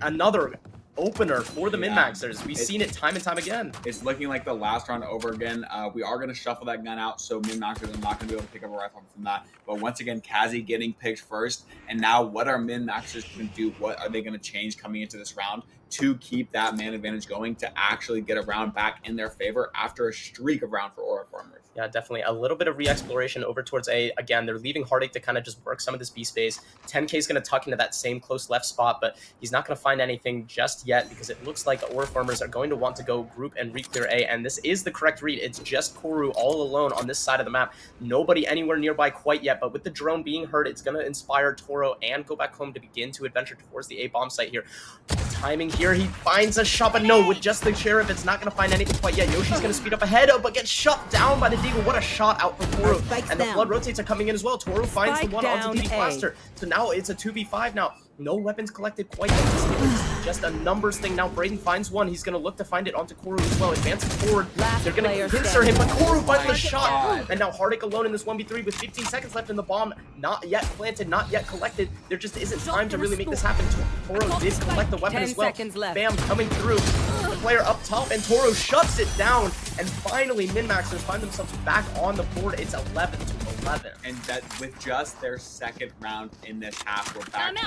Another opener for the min-maxers. We've seen it time and time again. It's looking like the last round over again. We are going to shuffle that gun out, so min-maxers are not going to be able to pick up a rifle from that. But once again, Kazi getting picked first. And now what are min-maxers going to do? What are they going to change coming into this round to keep that man advantage going, to actually get a round back in their favor after a streak of round for Aura farmers? Yeah, definitely. A little bit of re-exploration over towards A. Again, they're leaving Heartache to kind of just work some of this B space. 10K is going to tuck into that same close left spot, but he's not going to find anything just yet because it looks like the Aura farmers are going to want to go group and re-clear A, and this is the correct read. It's just Koru all alone on this side of the map. Nobody anywhere nearby quite yet, but with the drone being heard, it's going to inspire Toro and Go Back Home to begin to adventure towards the A bomb site here. The timing here, he finds a shot, but no, with just the Sheriff, it's not going to find anything quite yet. Yoshi's going to speed up ahead, but gets shot down by the Deagle. What a shot out for Toro. And the flood rotates are coming in as well. Toro finds the one onto DD Blaster. So now it's a 2v5 now. No weapons collected quite yet. It's just a numbers thing now. Braden finds one. He's going to look to find it onto Koru as well. Advancing forward. They're going to pincer him, but Koru finds the shot. And now Heartache alone in this 1v3 with 15 seconds left in the bomb. Not yet planted, not yet collected. There just isn't time to really make this happen. Toro did collect the weapon as well. Bam, coming through. The player up top, and Toro shuts it down. And finally, min-maxers find themselves back on the board. It's 11-11. And that with just their second round in this half, we're back to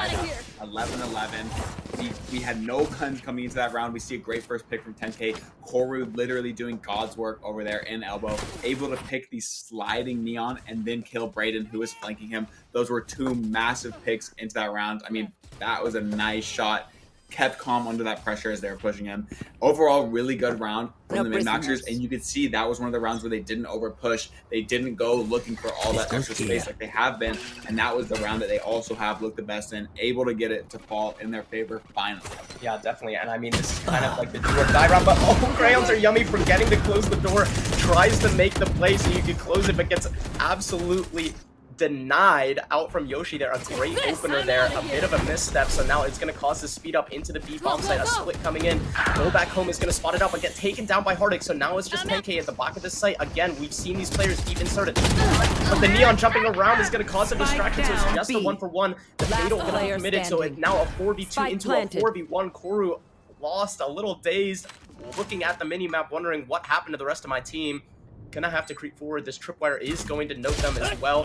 11-11. We had no guns coming into that round. We see a great first pick from 10K. Koru literally doing God's work over there in elbow, able to pick the sliding Neon and then kill Braden, who was flanking him. Those were two massive picks into that round. I mean, that was a nice shot. Kept calm under that pressure as they were pushing him. Overall, really good round from the min-maxers, and you could see that was one of the rounds where they didn't over push. They didn't go looking for all that extra space like they have been, and that was the round that they also have looked the best in, able to get it to fall in their favor finally. Yeah, definitely, and I mean, this is kind of like the do or die round, but oh, Crayons are yummy, forgetting to close the door, tries to make the play so you can close it, but gets absolutely denied out from Yoshi there. A great opener there, a bit of a misstep, so now it's going to cause the speed up into the B bomb site. A split coming in. Go Back Home is going to spot it out, but get taken down by Heartache, so now it's just 10K at the back of this site. Again, we've seen these players deep inserted, but the Neon jumping around is going to cause a distraction, so it's just a 1-for-1. The Fatal going to be committed, so it's now a 4v2 into a 4v1. Koru lost, a little dazed, looking at the mini-map, wondering what happened to the rest of my team. Gonna have to creep forward. This tripwire is going to note them as well.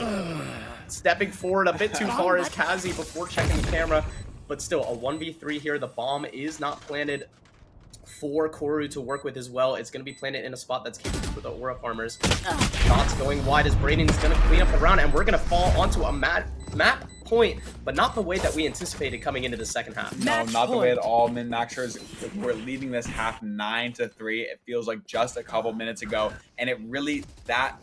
Stepping forward a bit too far is Kazi before checking the camera, but still a 1v3 here. The bomb is not planted for Koru to work with as well. It's going to be planted in a spot that's capable for the Aura farmers. Shots going wide as Braden's going to clean up the round, and we're going to fall onto a map point, but not the way that we anticipated coming into the second half. No, not the way at all. Min-maxers, we're leading this half 9-3. It feels like just a couple minutes ago, and it really, that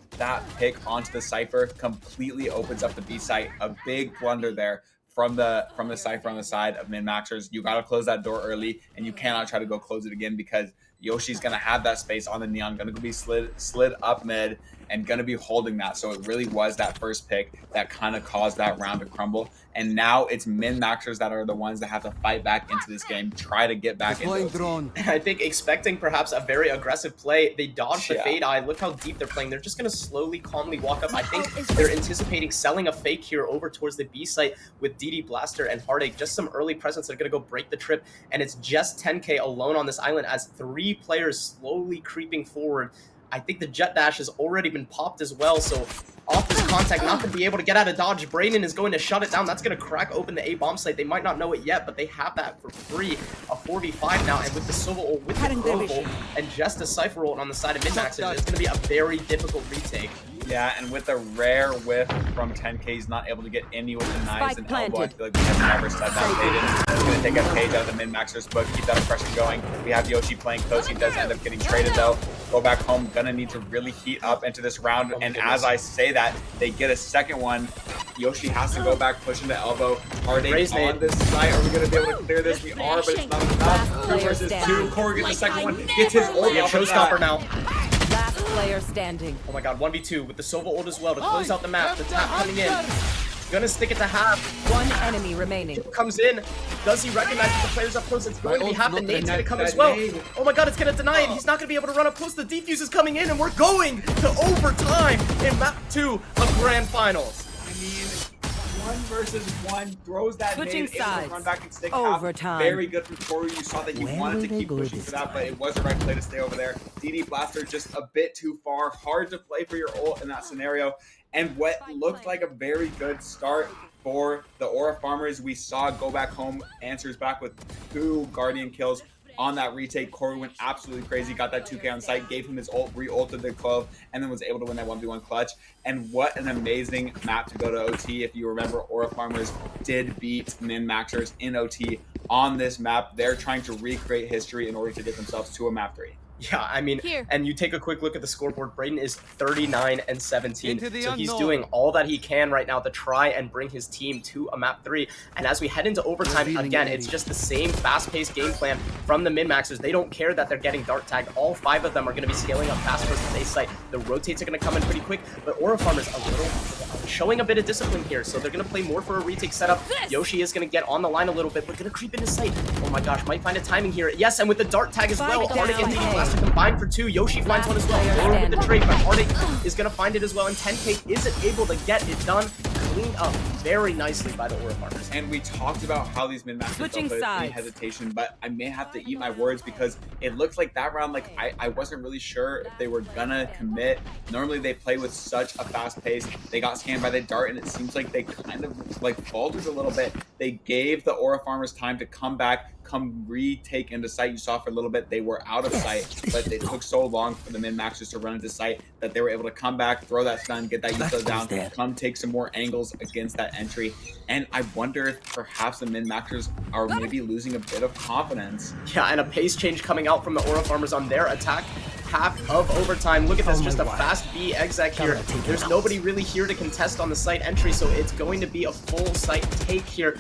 pick onto the Cypher completely opens up the B site. A big blunder there from the Cypher on the side of min-maxers. You got to close that door early, and you cannot try to go close it again because Yoshi's going to have that space on the Neon, going to be slid up mid, and going to be holding that. So it really was that first pick that kind of caused that round to crumble. And now it's min-maxers that are the ones that have to fight back into this game, try to get back into it. I think expecting perhaps a very aggressive play, they dodged the Fade Eye. Look how deep they're playing. They're just going to slowly, calmly walk up. I think they're anticipating selling a fake here over towards the B site with DD Blaster and Heartache. Just some early presence that are going to go break the trip. And it's just 10K alone on this island as 3 players slowly creeping forward. I think the Jet Dash has already been popped as well, so off this contact, not going to be able to get out of dodge. Braden is going to shut it down. That's going to crack open the A bomb site. They might not know it yet, but they have that for free. A 4v5 now, and with the Silver Ult, with the Global, and just a Cypher Ult on the side of min-maxers, it's going to be a very difficult retake. Yeah, and with a rare whiff from 10K, he's not able to get any with the knives and elbow. I planted. feel like we have never said that. He's going to take a page out of the min-maxer's book, keep that oppression going. We have Yoshi playing close. He does end up getting traded, though. Go back home, gonna need to really heat up into this round. And as I say that, they get a second one. Yoshi has to go back, push into elbow. Heartache on this side. Are we gonna be able to clear this? We are, but it's not enough. 2 versus 2. Corey gets the second one. Gets his ult off of Showstopper that. now. Last player standing. Oh my god, 1v2 with the Sova ult as well to close out the map. The tap coming in. Gonna stick it to half. One enemy remaining. Comes in. Does he recognize that the player's up close? It's going to be half. The nade's gonna come as well. Oh my god, it's gonna deny it. He's not gonna be able to run up close. The defuse is coming in, and we're going to overtime in map 2 of Grand Finals. I mean, 1 versus 1 throws that Switching nade, able sides. to run back and stick Overtime. half. Very good from Toru. You saw that he wanted to keep pushing for that, but it was the right play to stay over there. DD Blaster just a bit too far. Hard to play for your ult in that scenario. And what looked like a very good start for the Aura Farmers, we saw go back home, answers back with 2 Guardian kills on that retake. Corey went absolutely crazy, got that 2K on site, gave him his ult, re-ulted the Clove, and then was able to win that 1v1 clutch. And what an amazing map to go to OT. If you remember, Aura Farmers did beat Min-Maxers in OT on this map. They're trying to recreate history in order to get themselves to a map 3. Yeah, I mean, and you take a quick look at the scoreboard. Braden is 39-17, so he's doing all that he can right now to try and bring his team to a map 3. And as we head into overtime, again, it's just the same fast-paced game plan from the min-maxers. They don't care that they're getting dart tagged. All 5 of them are going to be scaling up fast towards the base site. The rotates are going to come in pretty quick, but Aura Farmers showing a bit of discipline here, so they're going to play more for a retake setup. Yoshi is going to get on the line a little bit, but going to creep into sight. Oh my gosh, might find a timing here. Yes, and with the dart tag as well, Heartache and DD Blaster combined for 2. Yoshi finds one as well. Forward with the trade, but Heartache is going to find it as well, and 10K isn't able to get it done. Cleaned up very nicely by the Aura Farmers. And we talked about how these min-maxers don't play any hesitation, but I may have to eat my words because it looks like that round, like I wasn't really sure if they were gonna commit. Normally they play with such a fast pace. They got scanned by the dart, and it seems like they kind of like faltered a little bit. They gave the Aura Farmers time to come back, come retake into sight. You saw for a little bit they were out of sight, but it took so long for the min-maxers to run into sight that they were able to come back, throw that stun, get that Yuto down, come take some more angles against that entry. And I wonder if perhaps the min-maxers are maybe losing a bit of confidence. Yeah, and a pace change coming out from the Aura Farmers on their attack. Half of overtime. Look at this, just a fast B exec here. There's nobody really here to contest on the site entry, so it's going to be a full site take here.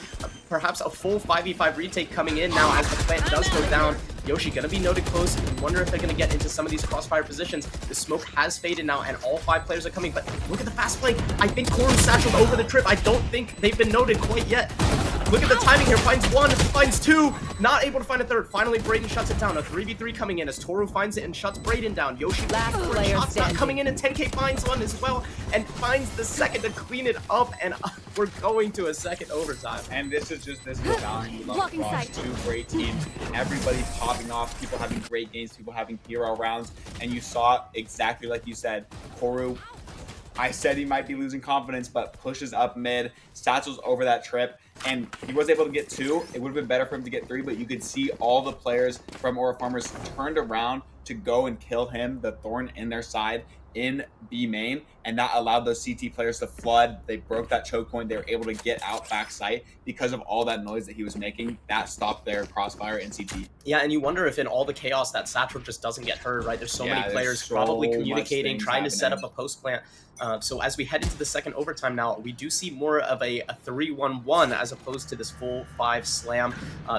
Perhaps a full 5v5 retake coming in now as the plant does go down. Yoshi gonna be noted close. I wonder if they're gonna get into some of these crossfire positions. The smoke has faded now, and all 5 players are coming, but look at the fast play. I think Koru's satcheled over the trip. I don't think they've been noted quite yet. Look at the timing here. Finds 1, finds 2, not able to find a 3rd. Finally, Braden shuts it down. A 3v3 coming in as Toru finds it and shuts Braden down. Yoshi shots not coming in, and 10K finds one as well, and finds the 2nd to clean it up, and we're going to a 2nd overtime. And this is allowing you love across 2 great teams. Everybody popping off, people having great games, people having hero rounds, and you saw exactly like you said, Koru. I said he might be losing confidence, but pushes up mid, satchels over that trip, and he was able to get 2. It would have been better for him to get 3, but you could see all the players from Aura Farmers turned around to go and kill him, the thorn in their side in B main, and that allowed those CT players to flood. They broke that choke point. They were able to get out back sight because of all that noise that he was making. That stopped their crossfire in CT. Yeah, and you wonder if in all the chaos that Satchel just doesn't get hurt, right? There's so many players probably communicating, trying to set up a post plant. So as we head into the 2nd overtime now, we do see more of a 3-1-1 as opposed to this full 5 slam.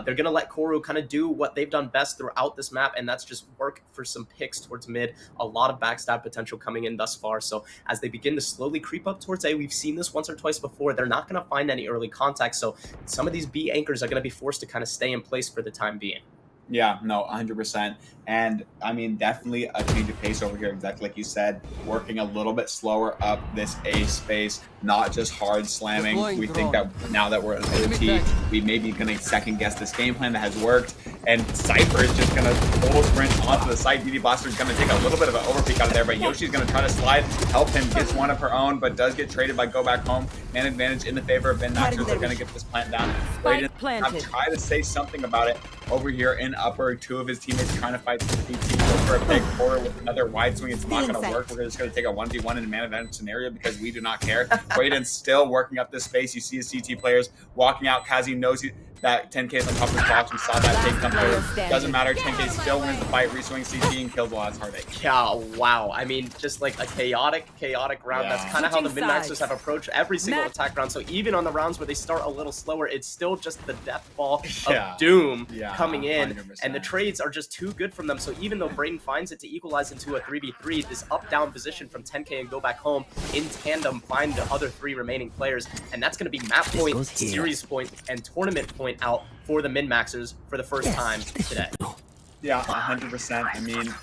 They're going to let Koru kind of do what they've done best throughout this map, and that's just work for some picks towards mid. A lot of backstab potential coming in thus far. So as they begin to slowly creep up towards A, we've seen this once or twice before. They're not going to find any early contact, so some of these B anchors are going to be forced to kind of stay in place for the time being. Yeah, no, 100%. And I mean, definitely a change of pace over here, exactly like you said, working a little bit slower up this A space, not just hard slamming. We think that now that we're in OT, we may be going to second guess this game plan that has worked. And Cypher is just going to full sprint onto the site. DD Blaster is going to take a little bit of an overpeak out of there, but Yoshi's going to try to slide, help him, gets one of her own, but does get traded by Go Back Home. Man advantage in the favor of min-maxers. They're going to get this plant down. Braden, I'm trying to say something about it. over here in upper. Two of his teammates trying to fight CT. Go for a big quarter with another wide swing. It's not going to work. We're just going to take a 1v1 in a man advantage scenario because we do not care. Braden's still working up this space. You see his CT players walking out. Kazi knows that 10K is on top of his box. We saw that take come through. Doesn't matter. 10K still wins the fight. Reswing CT and kills while it's Heartache. Yeah, wow. I mean, just like a chaotic round. Yeah. That's kind of how the Switching min-maxers sides. have approached every single attack round. So even on the rounds where they start a little slower, it's still just the death ball of doom coming in. 100%. And the trades are just too good from them. So even though Braden finds it to equalize into a 3v3, this up-down position from 10K and go back home in tandem find the other three remaining players. And that's going to be map point, series point, and tournament point out for the min-maxers for the first time today. Yeah, 100%. I mean,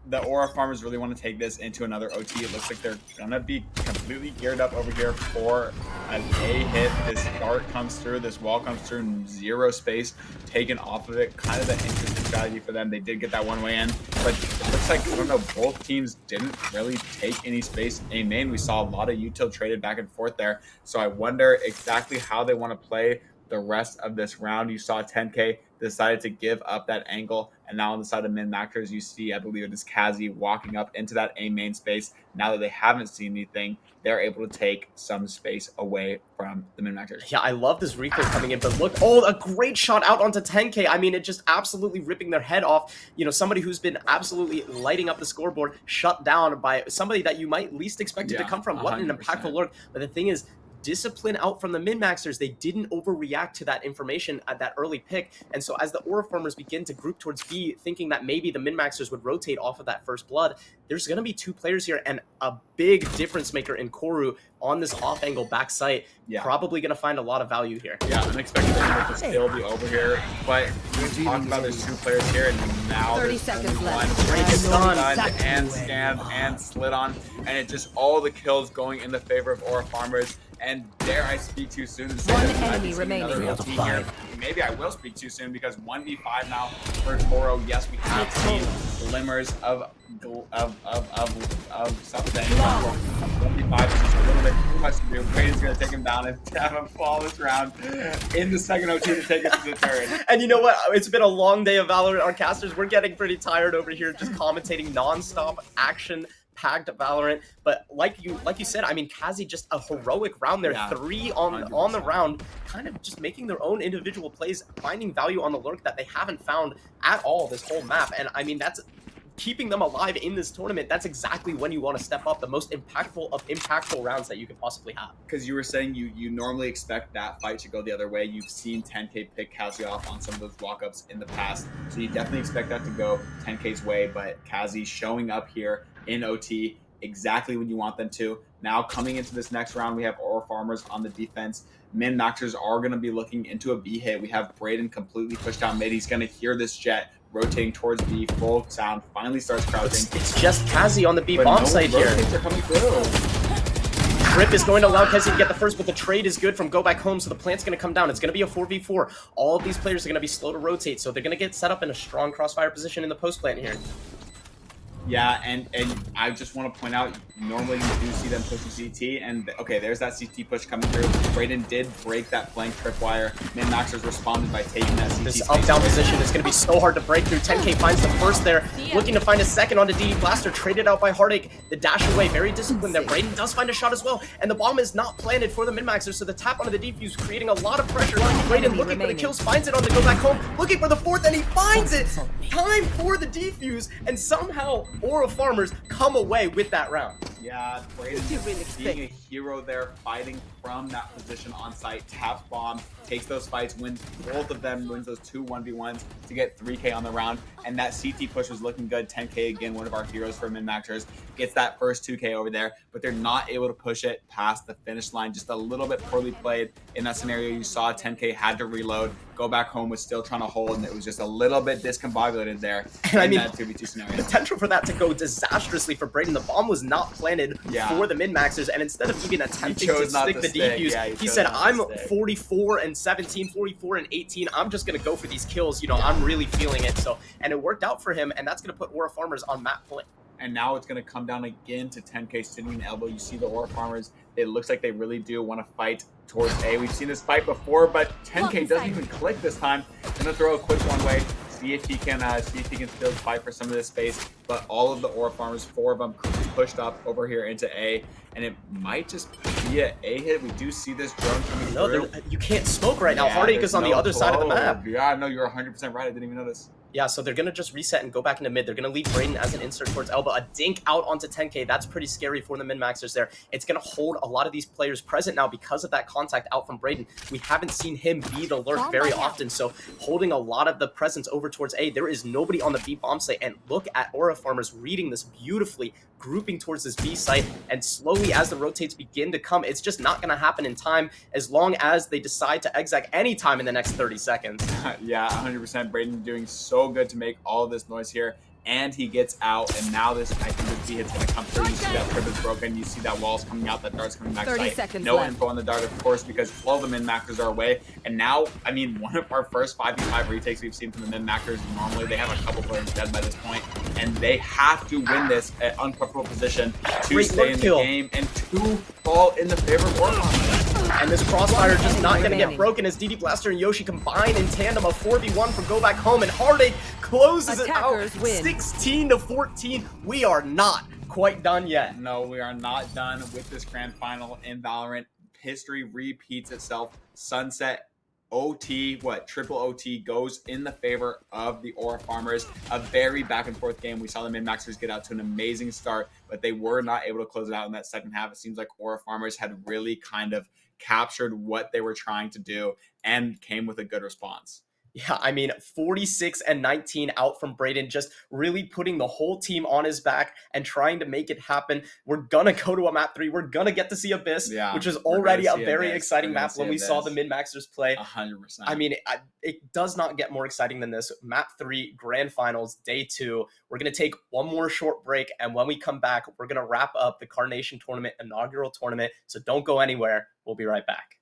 the Aura Farmers really want to take this into another OT. It looks like they're going to be completely geared up over here for an A hit. This dart comes through, this wall comes through, and zero space taken off of it. Kind of the interesting strategy for them. They did get that one way in, but it looks like, I don't know, both teams didn't really take any space in main. We saw a lot of util traded back and forth there. So I wonder exactly how they want to play the rest of this round. You saw 10K decided to give up that angle, and now on the side of min-maxers, you see, I believe it is Kazi walking up into that A main space. Now that they haven't seen anything, they're able to take some space away from the min-maxers. Yeah, I love this recoil coming in, but look, oh, a great shot out onto 10K. I mean, it just absolutely ripping their head off. You know, somebody who's been absolutely lighting up the scoreboard, shut down by somebody that you might least expect it to come from. What an 100%. impactful lurk. But the thing is, discipline out from the min-maxers. They didn't overreact to that information at that early pick. And so as the Aura Farmers begin to group towards B, thinking that maybe the min-maxers would rotate off of that first blood, there's going to be two players here and a big difference maker in Koru on this off-angle back site. Probably going to find a lot of value here. Yeah, unexpected to still be over here. But we talked about there's two players here, and now 30 there's seconds only left. one. Break is done. And scanned and slid on. And it just all the kills going in the favor of Aura Farmers. And dare I speak too soon and say One that we might enemy be seeing remaining. another LT here. Maybe I will speak too soon because 1v5 now for Toro. Yes, we have seen glimmers of something. 1v5 is just a little bit too much to do. Braden's going to take him down and have him flawless round in the second OT to take us to the third. And you know what? It's been a long day of Valorant. Our casters, we're getting pretty tired over here just commentating non-stop action packed Valorant, but like you said, I mean, Kazi just a heroic round there, 3 on the round, kind of just making their own individual plays, finding value on the lurk that they haven't found at all this whole map. And I mean, that's keeping them alive in this tournament. That's exactly when you want to step up, the most impactful of impactful rounds that you could possibly have. Because you were saying you normally expect that fight to go the other way. You've seen 10K pick Kazi off on some of those walk-ups in the past, so you definitely expect that to go 10K's way. But Kazi showing up here in OT exactly when you want them to. Now coming into this next round, we have Aura Farmers on the defense. Min-maxers are going to be looking into a B hit. We have Braden completely pushed down mid. He's going to hear this jet rotating towards B, full sound, finally starts crouching. It's just Kazi on the B bomb site here. They're coming through. Trip is going to allow Kazi to get the first, but the trade is good from go back home, so the plant's going to come down. It's going to be a 4v4. All of these players are going to be slow to rotate, so they're going to get set up in a strong crossfire position in the post plant here. Yeah, and I just want to point out, normally you do see them pushing CT, and okay, there's that CT push coming through. Braden did break that flank tripwire. Min-maxers responded by taking that CT. This up-down position is going to be so hard to break through. 10K finds the first there, looking to find a second onto DD Blaster, traded out by Heartache. The dash away, very disciplined there. Braden does find a shot as well, and the bomb is not planted for the min-maxers, so the tap onto the defuse, creating a lot of pressure. Braden looking for the kills, finds it on the go back home, looking for the fourth, and he finds it! Time for the defuse, and somehow Aura Farmers come away with that round. Yeah, Braden being a hero there, fighting from that position on site, taps bomb, takes those fights, wins both of them, wins those 2 1v1s to get 3K on the round, and that CT push was looking good. 10K again, one of our heroes for min-maxers, gets that first 2K over there, but they're not able to push it past the finish line. Just a little bit poorly played in that scenario. You saw 10K had to reload, go back home, was still trying to hold, and it was just a little bit discombobulated there in that 2v2 scenario. Potential for that to go disastrously for Braden. The bomb was not planted for the min-maxers, and instead of even attempting to stick the defuse, he said, I'm 44 and 17, 44 and 18. I'm just going to go for these kills. You know, I'm really feeling it. So, and it worked out for him, and that's going to put Aura Farmers on map point. And now it's going to come down again to 10K sitting in elbow. You see the Aura Farmers. It looks like they really do want to fight towards A. We've seen this fight before, but 10K doesn't even click this time. Gonna throw a quick one way, see if he can still fight for some of this space. But all of the Aura farmers, 4 of them, pushed up over here into A, and it might just be an A hit. We do see this drone coming through. You can't smoke right now. Yeah, Heartache is on the no other side of the globe. map. Yeah, no, you're 100% right. I didn't even notice. Yeah, so they're going to just reset and go back into mid. They're going to leave Brayden as an insert towards Elba. A dink out onto 10K. That's pretty scary for the min-maxers there. It's going to hold a lot of these players present now because of that contact out from Brayden. We haven't seen him be the lurk very often, so holding a lot of the presence over towards A. There is nobody on the B bomb site, and look at Aura Farmers reading this beautifully, grouping towards this B site, and slowly as the rotates begin to come, it's just not going to happen in time as long as they decide to exec anytime in the next 30 seconds. Yeah, 100%. Brayden doing so good to make all of this noise here, and he gets out, and now this, I think this B hit's going to come through. You see that trip is broken, you see that wall's coming out, that dart's coming back 30 sight. seconds No left. info on the dart, of course, because all the min-maxers are away, and now, I mean, one of our first 5v5 retakes we've seen from the min-maxers, normally they have a couple players dead by this point, and they have to win this at uncomfortable position to stay in the game, and 2 fall in the favor of Orphan. And this crossfire just not going to get broken as DD Blaster and Yoshi combine in tandem. A 4v1 from Go Back Home, and Heartache closes it out. Attackers win. 16-14. We are not quite done yet. No, we are not done with this grand final in Valorant. History repeats itself. Sunset OT, triple OT goes in the favor of the Aura Farmers. A very back and forth game. We saw the min-maxers get out to an amazing start, but they were not able to close it out in that second half. It seems like Aura Farmers had really kind of captured what they were trying to do and came with a good response. Yeah, I mean, 46-19 out from Brayden, just really putting the whole team on his back and trying to make it happen. We're gonna go to a map 3. We're gonna get to see Abyss, which is already a very exciting map when we saw the min-maxers play. 100%. I mean, it does not get more exciting than this. Map 3, Grand Finals, Day 2. We're gonna take one more short break, and when we come back, we're gonna wrap up the Carnation tournament, inaugural tournament. So don't go anywhere. We'll be right back.